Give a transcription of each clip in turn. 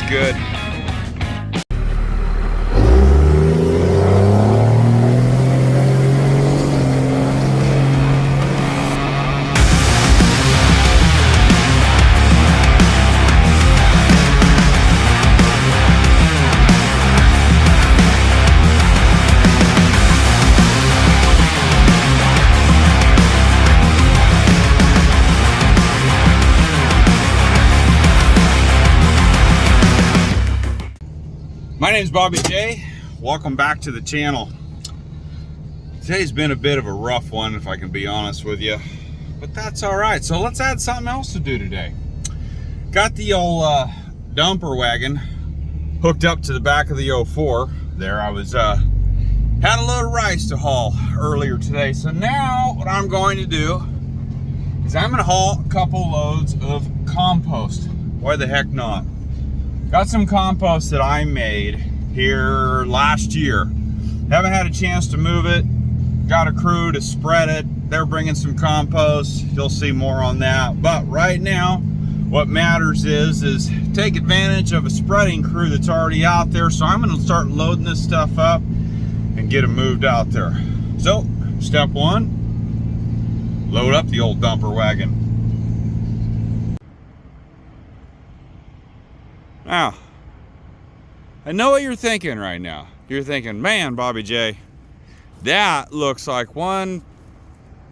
good. My name's Bobby J. Welcome back to the channel. Today's been a bit of a rough one, if I can be honest with you, but that's all right. So let's add something else to do today. Got the old dumper wagon hooked up to the back of the 04. There, I was had a load of rice to haul earlier today. So now what I'm going to do is I'm going to haul a couple loads of compost. Why the heck not? Got some compost that I made here last year. Haven't had a chance to move it. Got a crew to spread it. They're bringing some compost. You'll see more on that. But right now, what matters is take advantage of a spreading crew that's already out there. So I'm going to start loading this stuff up and get them moved out there. So, step one, load up the old dumper wagon. Now, I know what you're thinking right now. You're thinking, man, Bobby J, that looks like one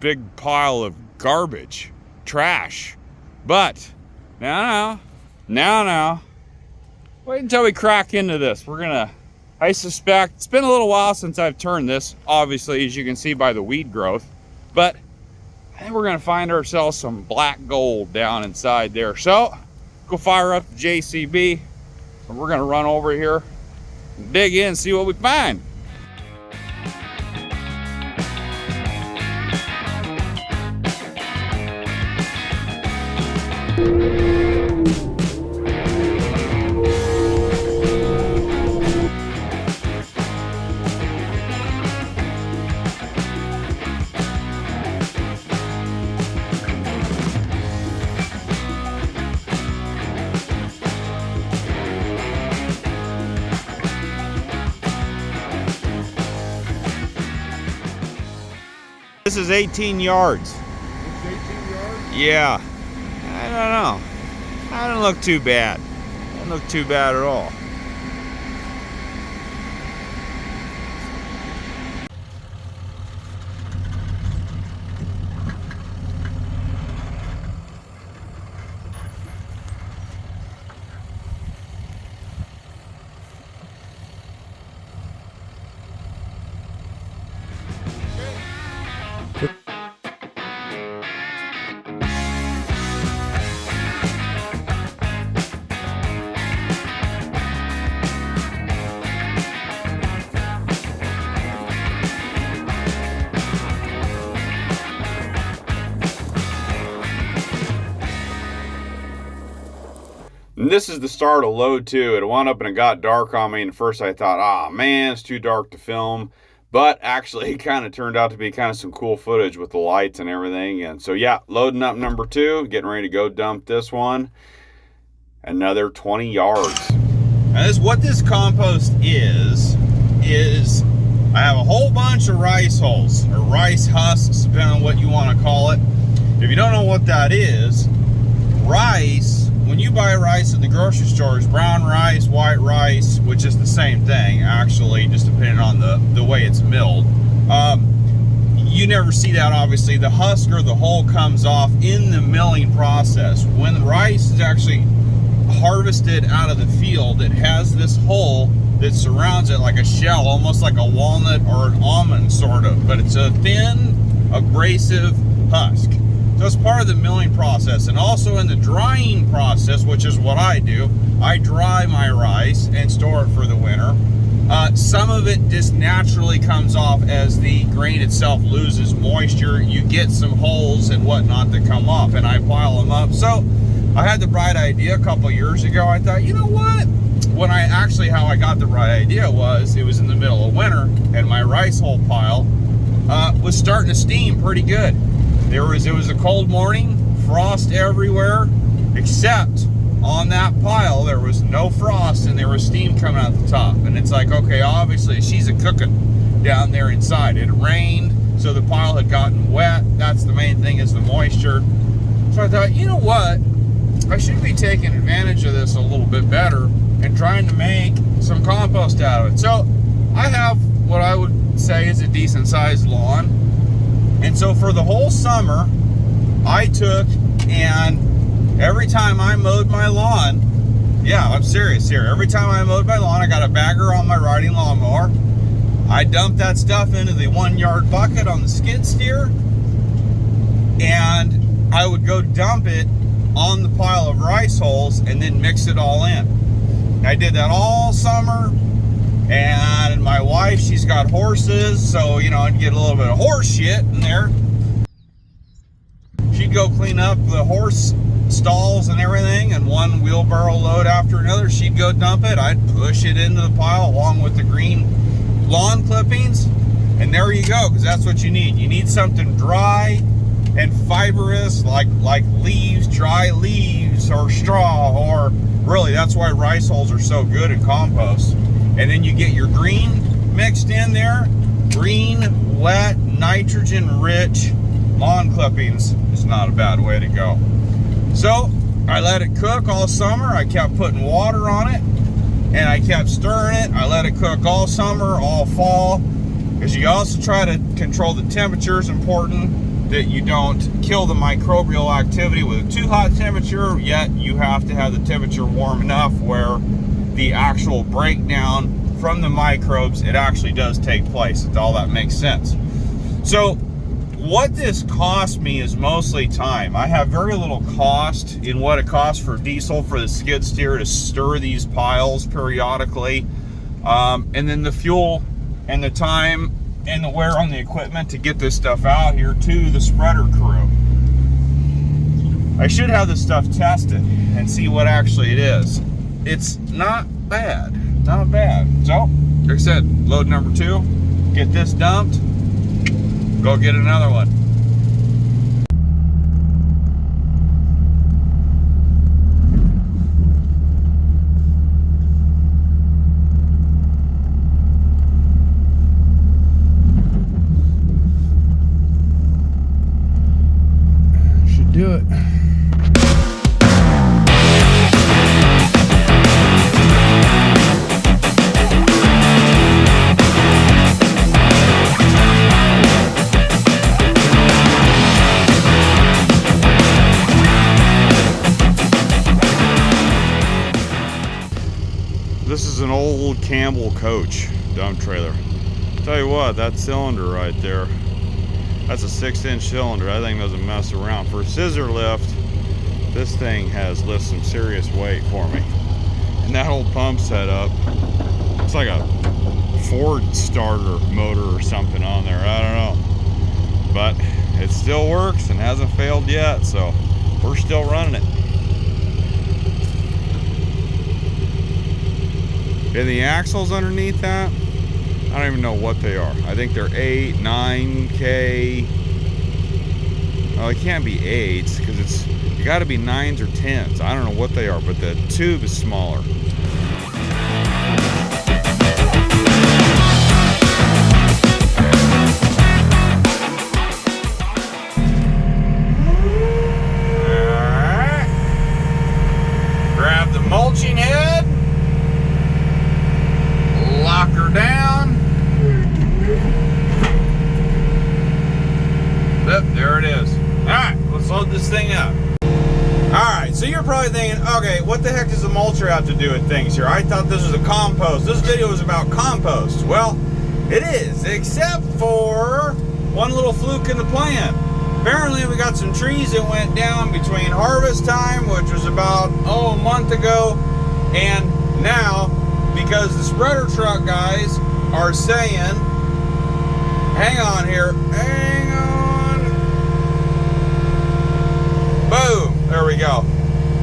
big pile of garbage, trash. But, now, wait until we crack into this. I suspect, it's been a little while since I've turned this, obviously, as you can see by the weed growth, but I think we're gonna find ourselves some black gold down inside there. So, go fire up the JCB, and we're gonna run over here and dig in and see what we find. This is 18 yards. It's 18 yards? Yeah. I don't know. That doesn't look too bad. Doesn't look too bad at all. And this is the start of load 2. It wound up and it got dark on me, and at first I thought, oh man, it's too dark to film. But actually it kind of turned out to be kind of some cool footage with the lights and everything. And so yeah, loading up number 2, getting ready to go dump this one. Another 20 yards. Now what this compost is I have a whole bunch of rice hulls, or rice husks, depending on what you want to call it. If you don't know what that is, rice, when you buy rice at the grocery stores, brown rice, white rice, which is the same thing actually, just depending on the way it's milled, you never see that. Obviously the husk or the hull comes off in the milling process. When the rice is actually harvested out of the field, it has this hull that surrounds it like a shell, almost like a walnut or an almond sort of, but it's a thin abrasive husk. So it's part of the milling process. And also in the drying process, which is what I do, I dry my rice and store it for the winter. Some of it just naturally comes off as the grain itself loses moisture. You get some holes and whatnot that come off, and I pile them up. So I had the bright idea a couple years ago. I thought, you know what? How I got the right idea was, it was in the middle of winter and my rice hull pile was starting to steam pretty good. It was a cold morning, frost everywhere, except on that pile, there was no frost and there was steam coming out the top. And it's like, okay, obviously she's a cooking down there inside. It rained, so the pile had gotten wet. That's the main thing, is the moisture. So I thought, you know what? I should be taking advantage of this a little bit better and trying to make some compost out of it. So I have what I would say is a decent sized lawn. And so for the whole summer, I took and every time I mowed my lawn, yeah, I'm serious here. Every time I mowed my lawn, I got a bagger on my riding lawnmower. I dumped that stuff into the 1 yard bucket on the skid steer, and I would go dump it on the pile of rice hulls and then mix it all in. I did that all summer. And my wife, she's got horses, so, you know, I'd get a little bit of horse shit in there. She'd go clean up the horse stalls and everything, and one wheelbarrow load after another, she'd go dump it. I'd push it into the pile along with the green lawn clippings, and there you go, because that's what you need. You need something dry and fibrous, like leaves, dry leaves, or straw, or really, that's why rice hulls are so good in compost. And then you get your green mixed in there. Green, wet, nitrogen-rich lawn clippings is not a bad way to go. So I let it cook all summer. I kept putting water on it, and I kept stirring it. I let it cook all summer, all fall, because you also try to control the temperature. It's important that you don't kill the microbial activity with a too hot temperature, yet you have to have the temperature warm enough where the actual breakdown from the microbes, it actually does take place. It's all that makes sense. So what this cost me is mostly time. I have very little cost in what it costs for diesel for the skid steer to stir these piles periodically, and then the fuel and the time and the wear on the equipment to get this stuff out here to the spreader crew. I should have this stuff tested and see what actually it is. It's not bad, not bad. So, like I said, load number 2, get this dumped, go get another one. Should do it. This is an old Campbell coach dump trailer. Tell you what, that cylinder right there, that's a 6-inch cylinder. That thing doesn't mess around. For a scissor lift, this thing has lifted some serious weight for me. And that old pump setup, it's like a Ford starter motor or something on there. I don't know. But it still works and hasn't failed yet, so we're still running it. And the axles underneath that, I don't even know what they are. I think they're 8, 9K. Well, it can't be 8s because it's got to be 9s or 10s. I don't know what they are, but the tube is smaller. Alright. Grab the mulching head. Lock her down. Yep, there it is. Alright, let's load this thing up. Alright, so you're probably thinking, okay, what the heck does a mulcher have to do with things here? I thought this was a compost. This video was about compost. Well, it is, except for one little fluke in the plan. Apparently we got some trees that went down between harvest time, which was about, a month ago, and now, because the spreader truck guys are saying, hang on here, hang on, boom, there we go,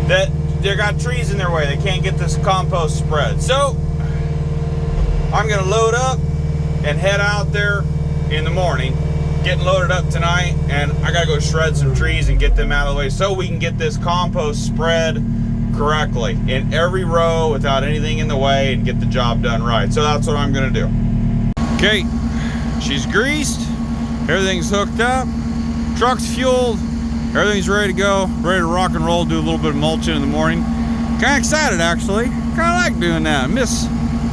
that they got trees in their way, they can't get this compost spread. So I'm gonna load up and head out there in the morning, getting loaded up tonight, and I gotta go shred some trees and get them out of the way so we can get this compost spread correctly in every row without anything in the way and get the job done right. So that's what I'm gonna do. Okay, she's greased, everything's hooked up, truck's fueled, everything's ready to go, ready to rock and roll, do a little bit of mulching in the morning. Kind of excited actually, kind of like doing that.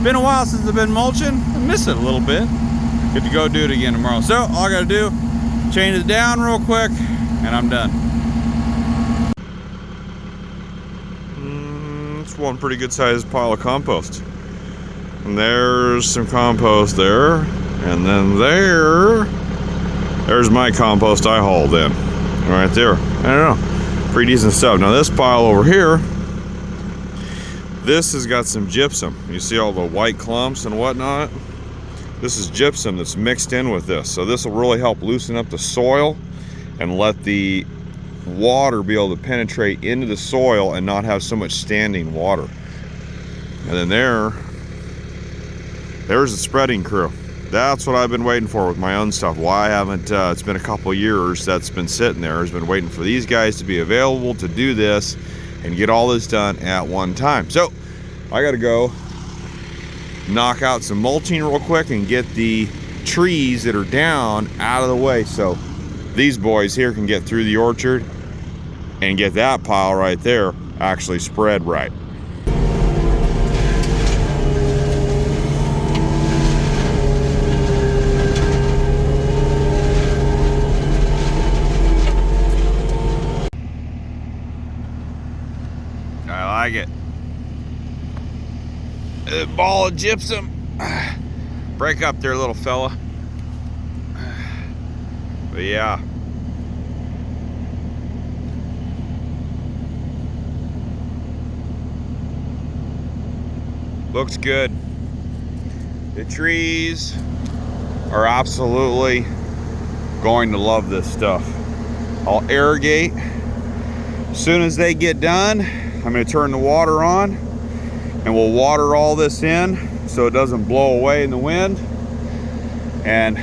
Been a while since I've been mulching, I miss it a little bit. Get to go do it again tomorrow. So all I gotta do, chain it down real quick, and I'm done. It's one pretty good sized pile of compost. And there's some compost there, and then there's my compost I hauled in, right there. I don't know, pretty decent stuff. Now this pile over here, this has got some gypsum. You see all the white clumps and whatnot? This is gypsum that's mixed in with this. So this will really help loosen up the soil and let the water be able to penetrate into the soil and not have so much standing water. And then there's the spreading crew. That's what I've been waiting for with my own stuff. Why I haven't, it's been a couple years that's been sitting there. Has been waiting for these guys to be available to do this and get all this done at one time. So I gotta go knock out some mulching real quick and get the trees that are down out of the way so these boys here can get through the orchard and get that pile right there actually spread right. I like it. A ball of gypsum. Break up there, little fella. But yeah. Looks good. The trees are absolutely going to love this stuff. I'll irrigate. As soon as they get done, I'm going to turn the water on and we'll water all this in so it doesn't blow away in the wind and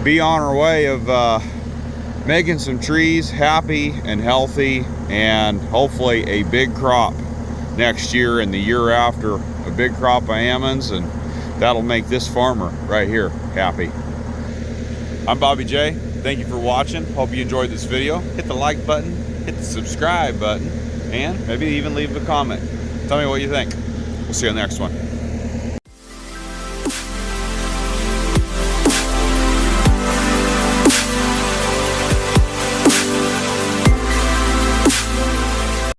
be on our way of making some trees happy and healthy and hopefully a big crop next year and the year after, a big crop of almonds, and that'll make this farmer right here happy. I'm Bobby J. Thank you for watching. Hope you enjoyed this video. Hit the like button, hit the subscribe button, and maybe even leave a comment. Tell me what you think. We'll see you on the next one.